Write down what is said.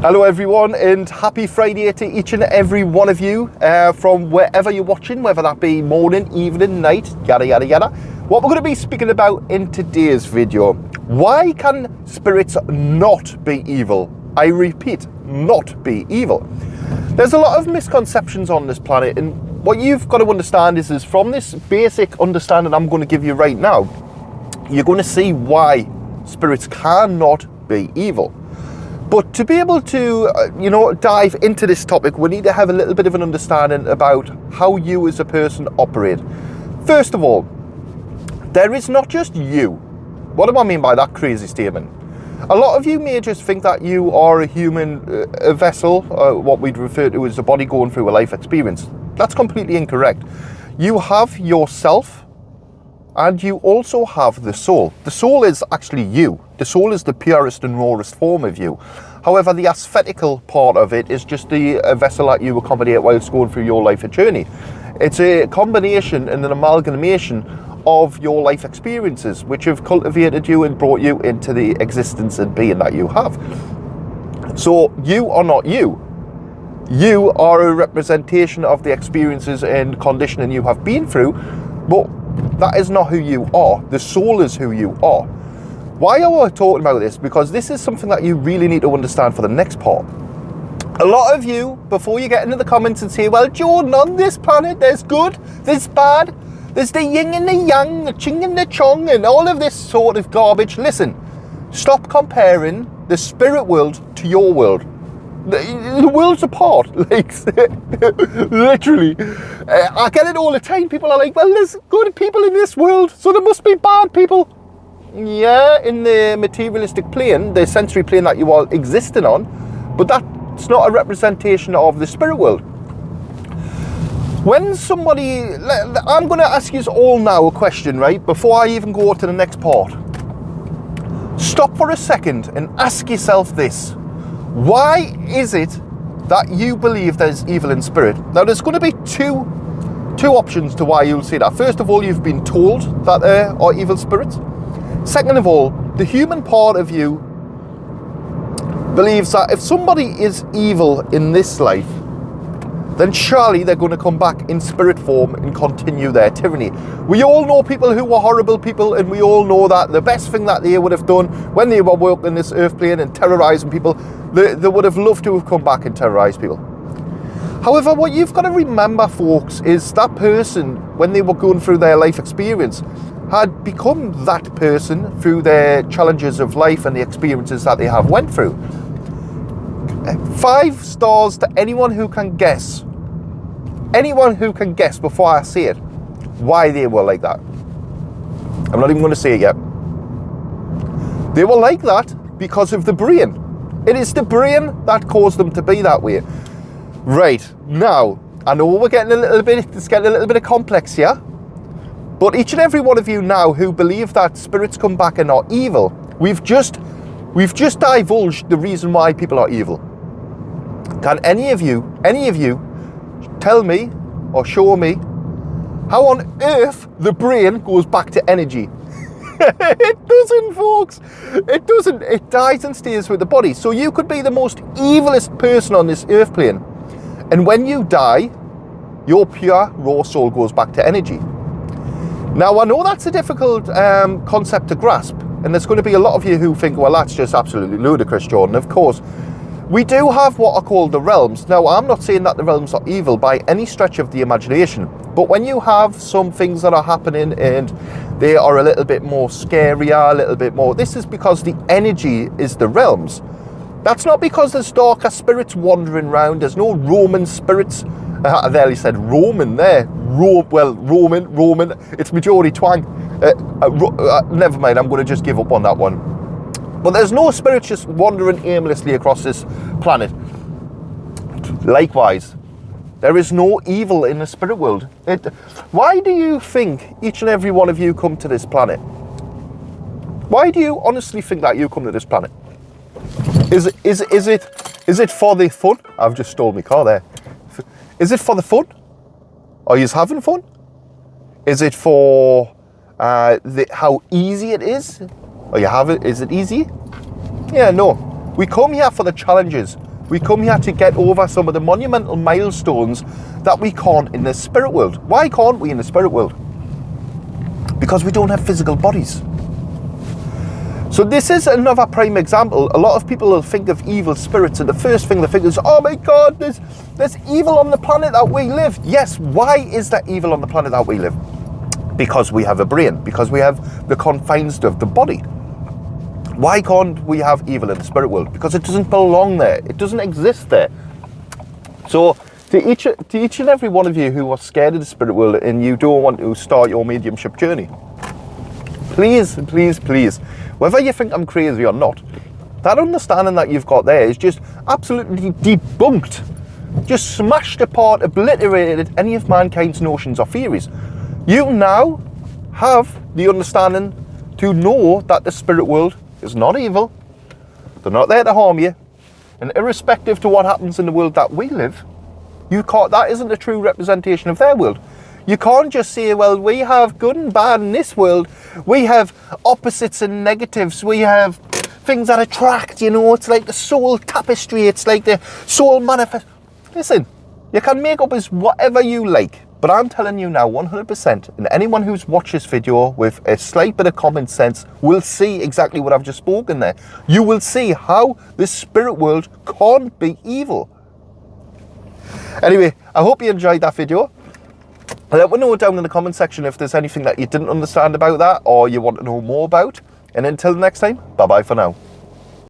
Hello everyone, and happy Friday to each and every one of you from wherever you're watching, whether that be morning, evening, night, yada yada yada. What we're going to be speaking about in today's video: why can spirits not be evil? I repeat, not be evil. There's a lot of misconceptions on this planet, and what you've got to understand is from this basic understanding I'm going to give you right now, you're going to see why spirits cannot be evil. But to be able to, dive into this topic, we need to have a little bit of an understanding about how you as a person operate. First of all, there is not just you. What do I mean by that crazy statement? A lot of you may just think that you are a human vessel, what we'd refer to as a body going through a life experience. That's completely incorrect. You have yourself, and you also have the soul. The soul is actually you. The soul is the purest and rawest form of you. However, the aesthetical part of it is just the vessel that you accommodate whilst going through your life journey. It's a combination and an amalgamation of your life experiences, which have cultivated you and brought you into the existence and being that you have. So you are not you. You are a representation of the experiences and conditioning you have been through, but that is not who you are. The soul is who you are. Why are we talking about this? Because this is something that you really need to understand for the next part. A lot of you, before you get into the comments and say, well, Jordan, on this planet, there's good, there's bad, there's the yin and the yang, the ching and the chong, and all of this sort of garbage. Listen, stop comparing the spirit world to your world. The world's apart, like, literally. I get it all the time. People are like, well, there's good people in this world, so there must be bad people. Yeah, in the materialistic plane, the sensory plane that you are existing on, but that's not a representation of the spirit world. When somebody, I'm going to ask you all now a question, right, before I even go to the next part. Stop for a second and ask yourself this. Why is it that you believe there's evil in spirit? Now, there's going to be two options to why you'll say that. First of all, you've been told that there are evil spirits. Second of all, the human part of you believes that if somebody is evil in this life, then surely they're going to come back in spirit form and continue their tyranny. We all know people who were horrible people, and we all know that the best thing that they would have done when they were walking this earth plane and terrorising people, they would have loved to have come back and terrorised people. However, what you've got to remember, folks, is that person, when they were going through their life experience, had become that person through their challenges of life and the experiences that they have went through. 5 stars to anyone who can guess. Anyone who can guess before I say it, why they were like that. I'm not even going to say it yet. They were like that because of the brain. It is the brain that caused them to be that way. Right, now, I know we're getting it's getting a little bit of complex here, but each and every one of you now who believe that spirits come back and are evil, we've just divulged the reason why people are evil. Can any of you tell me or show me how on earth the brain goes back to energy? It doesn't, folks. It doesn't. It dies and stays with the body. So you could be the most evilest person on this earth plane, and when you die, your pure raw soul goes back to energy. Now, I know that's a difficult concept to grasp, and there's going to be a lot of you who think, well, that's just absolutely ludicrous, Jordan. Of course, we do have what are called the realms. Now, I'm not saying that the realms are evil by any stretch of the imagination, but when you have some things that are happening and they are a little bit more scarier, a little bit more, this is because the energy is the realms. That's not because there's darker spirits wandering around. There's no Roman spirits. I nearly said Roman there. Roman. It's majority twang. Never mind, I'm going to just give up on that one. But there's no spirits just wandering aimlessly across this planet. Likewise, there is no evil in the spirit world. Why do you think each and every one of you come to this planet? Why do you honestly think that you come to this planet? Is it for the fun? I've just stole my car there. Is it for the fun? Are you having fun? Is it for how easy it is? Or is it easy? Yeah, no. We come here for the challenges. We come here to get over some of the monumental milestones that we can't in the spirit world. Why can't we in the spirit world? Because we don't have physical bodies. So this is another prime example. A lot of people will think of evil spirits, and the first thing they think is, oh my God, there's evil on the planet that we live. Yes, why is there evil on the planet that we live? Because we have a brain, because we have the confines of the body. Why can't we have evil in the spirit world? Because it doesn't belong there. It doesn't exist there. So to each and every one of you who are scared of the spirit world and you don't want to start your mediumship journey, please, please, please, whether you think I'm crazy or not, that understanding that you've got there is just absolutely debunked, just smashed apart, obliterated any of mankind's notions or theories. You now have the understanding to know that the spirit world is not evil. They're not there to harm you. And irrespective to what happens in the world that we live, that isn't a true representation of their world. You can't just say, well, we have good and bad in this world. We have opposites and negatives. We have things that attract, it's like the soul tapestry. It's like the soul manifest. Listen, you can make up as whatever you like, but I'm telling you now 100%, and anyone who's watched this video with a slight bit of common sense will see exactly what I've just spoken there. You will see how the spirit world can't be evil. Anyway, I hope you enjoyed that video. Let me know down in the comment section if there's anything that you didn't understand about that or you want to know more about. And until next time, bye-bye for now.